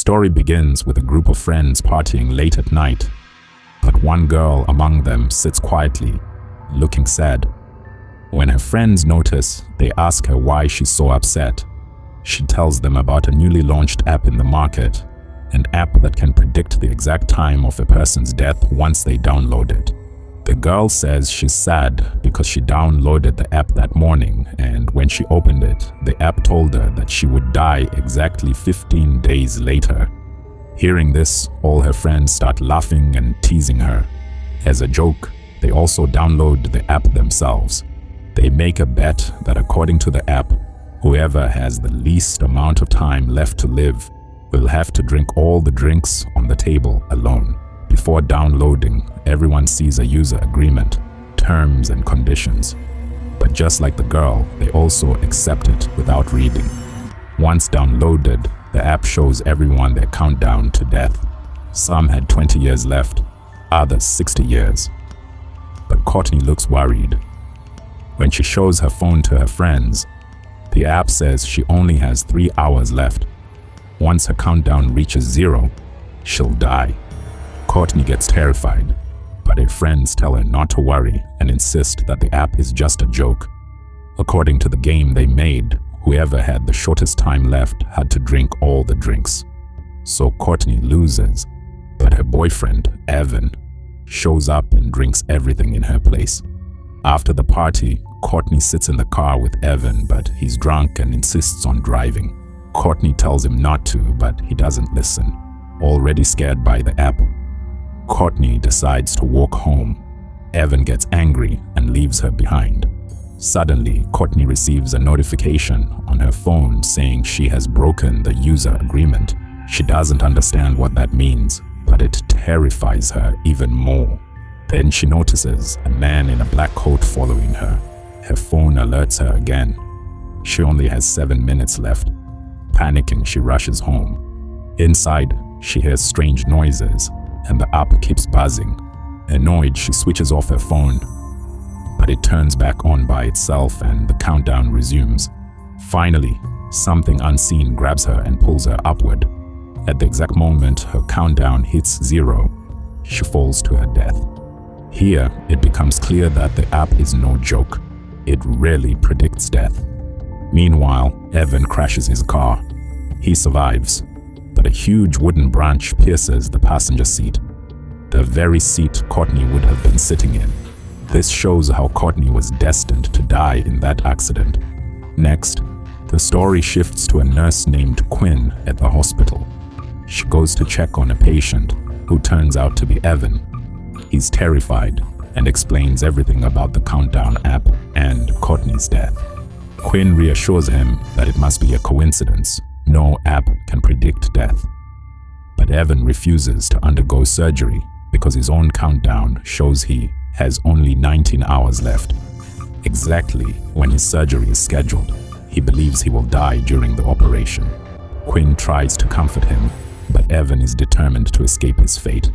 story begins with a group of friends partying late at night, but one girl among them sits quietly, looking sad. When her friends notice, they ask her why she's so upset. She tells them about a newly launched app in the market, an app that can predict the exact time of a person's death once they download it. The girl says she's sad because she downloaded the app that morning, and when she opened it, the app told her that she would die exactly 15 days later. Hearing this, all her friends start laughing and teasing her. As a joke, they also download the app themselves. They make a bet that according to the app, whoever has the least amount of time left to live will have to drink all the drinks on the table alone. Before downloading, everyone sees a user agreement, terms and conditions. But just like the girl, they also accept it without reading. Once downloaded, the app shows everyone their countdown to death. Some had 20 years left, others 60 years. But Courtney looks worried. When she shows her phone to her friends, the app says she only has 3 hours left. Once her countdown reaches 0, she'll die. Courtney gets terrified, but her friends tell her not to worry and insist that the app is just a joke. According to the game they made, whoever had the shortest time left had to drink all the drinks. So Courtney loses, but her boyfriend, Evan, shows up and drinks everything in her place. After the party, Courtney sits in the car with Evan, but he's drunk and insists on driving. Courtney tells him not to, but he doesn't listen, already scared by the app. Courtney decides to walk home. Evan gets angry and leaves her behind. Suddenly, Courtney receives a notification on her phone saying she has broken the user agreement. She doesn't understand what that means, but it terrifies her even more. Then she notices a man in a black coat following her. Her phone alerts her again. She only has 7 minutes left. Panicking, she rushes home. Inside, she hears strange noises, and the app keeps buzzing. Annoyed, she switches off her phone, but it turns back on by itself and the countdown resumes. Finally, something unseen grabs her and pulls her upward. At the exact moment her countdown hits 0, she falls to her death. Here, it becomes clear that the app is no joke. It really predicts death. Meanwhile, Evan crashes his car. He survives, but a huge wooden branch pierces the passenger seat, the very seat Courtney would have been sitting in. This shows how Courtney was destined to die in that accident. Next, the story shifts to a nurse named Quinn at the hospital. She goes to check on a patient who turns out to be Evan. He's terrified and explains everything about the countdown app and Courtney's death. Quinn reassures him that it must be a coincidence. No app can predict death. But Evan refuses to undergo surgery because his own countdown shows he has only 19 hours left. Exactly when his surgery is scheduled, he believes he will die during the operation. Quinn tries to comfort him, but Evan is determined to escape his fate.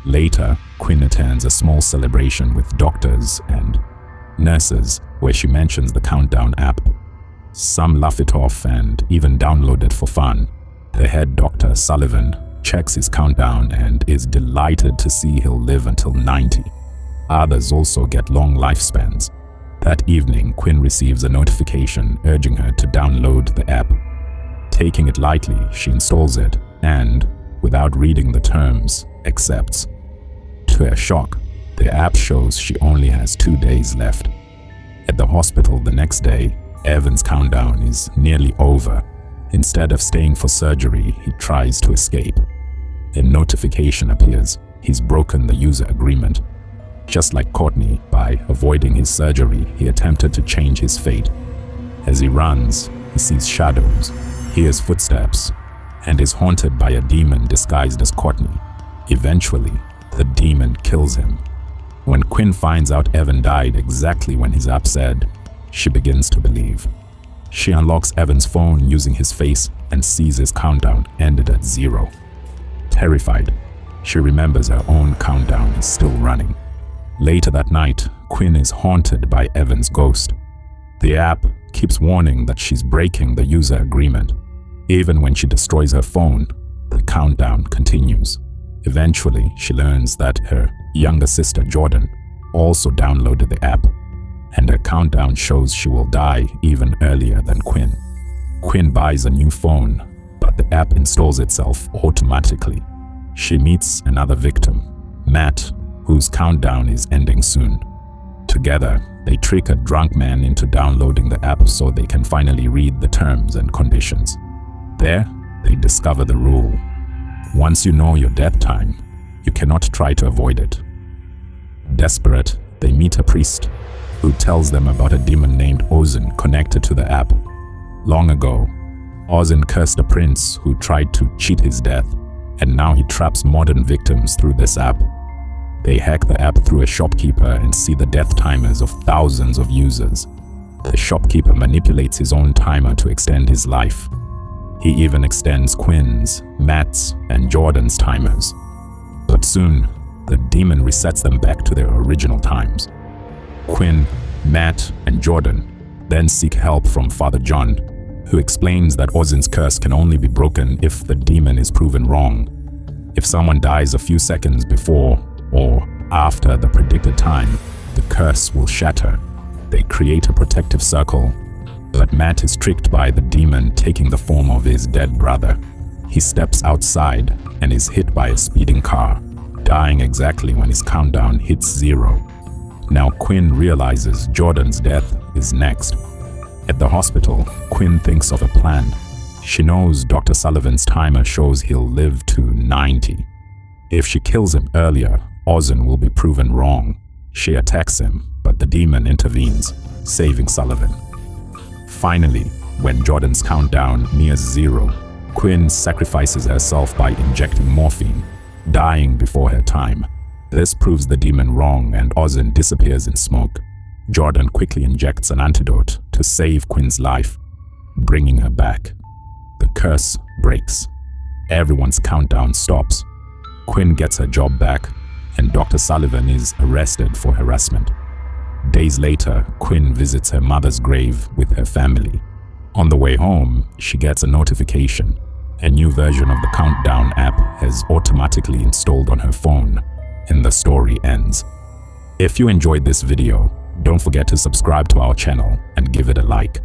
Later, Quinn attends a small celebration with doctors and nurses where she mentions the countdown app. Some laugh it off and even download it for fun. The head doctor, Sullivan, checks his countdown and is delighted to see he'll live until 90. Others also get long lifespans. That evening, Quinn receives a notification urging her to download the app. Taking it lightly, she installs it and, without reading the terms, accepts. To her shock, the app shows she only has 2 days left. At the hospital the next day, Evan's countdown is nearly over. Instead of staying for surgery, he tries to escape. A notification appears. He's broken the user agreement. Just like Courtney, by avoiding his surgery, he attempted to change his fate. As he runs, he sees shadows, hears footsteps, and is haunted by a demon disguised as Courtney. Eventually, the demon kills him. When Quinn finds out Evan died exactly when his app said, she begins to believe. She unlocks Evan's phone using his face and sees his countdown ended at 0. Terrified, she remembers her own countdown is still running. Later that night, Quinn is haunted by Evan's ghost. The app keeps warning that she's breaking the user agreement. Even when she destroys her phone, The countdown continues. Eventually, she learns that her younger sister Jordan also downloaded the app, and her countdown shows she will die even earlier than Quinn. Quinn buys a new phone, but the app installs itself automatically. She meets another victim, Matt, whose countdown is ending soon. Together, they trick a drunk man into downloading the app so they can finally read the terms and conditions. There, they discover the rule. Once you know your death time, you cannot try to avoid it. Desperate, they meet a priest who tells them about a demon named Ozin connected to the app. Long ago, Ozin cursed a prince who tried to cheat his death, and now he traps modern victims through this app. They hack the app through a shopkeeper and see the death timers of thousands of users. The shopkeeper manipulates his own timer to extend his life. He even extends Quinn's, Matt's, and Jordan's timers. But soon, the demon resets them back to their original times. Quinn, Matt, and Jordan then seek help from Father John, who explains that Ozin's curse can only be broken if the demon is proven wrong. If someone dies a few seconds before or after the predicted time, the curse will shatter. They create a protective circle, but Matt is tricked by the demon taking the form of his dead brother. He steps outside and is hit by a speeding car, dying exactly when his countdown hits 0. Now Quinn realizes Jordan's death is next. At the hospital, Quinn thinks of a plan. She knows Dr. Sullivan's timer shows he'll live to 90. If she kills him earlier, Ozin will be proven wrong. She attacks him, but the demon intervenes, saving Sullivan. Finally, when Jordan's countdown nears 0, Quinn sacrifices herself by injecting morphine, dying before her time. This proves the demon wrong and Ozin disappears in smoke. Jordan quickly injects an antidote to save Quinn's life, bringing her back. The curse breaks. Everyone's countdown stops. Quinn gets her job back, and Dr. Sullivan is arrested for harassment. Days later, Quinn visits her mother's grave with her family. On the way home, she gets a notification. A new version of the Countdown app has automatically installed on her phone, and the story ends. If you enjoyed this video, don't forget to subscribe to our channel and give it a like.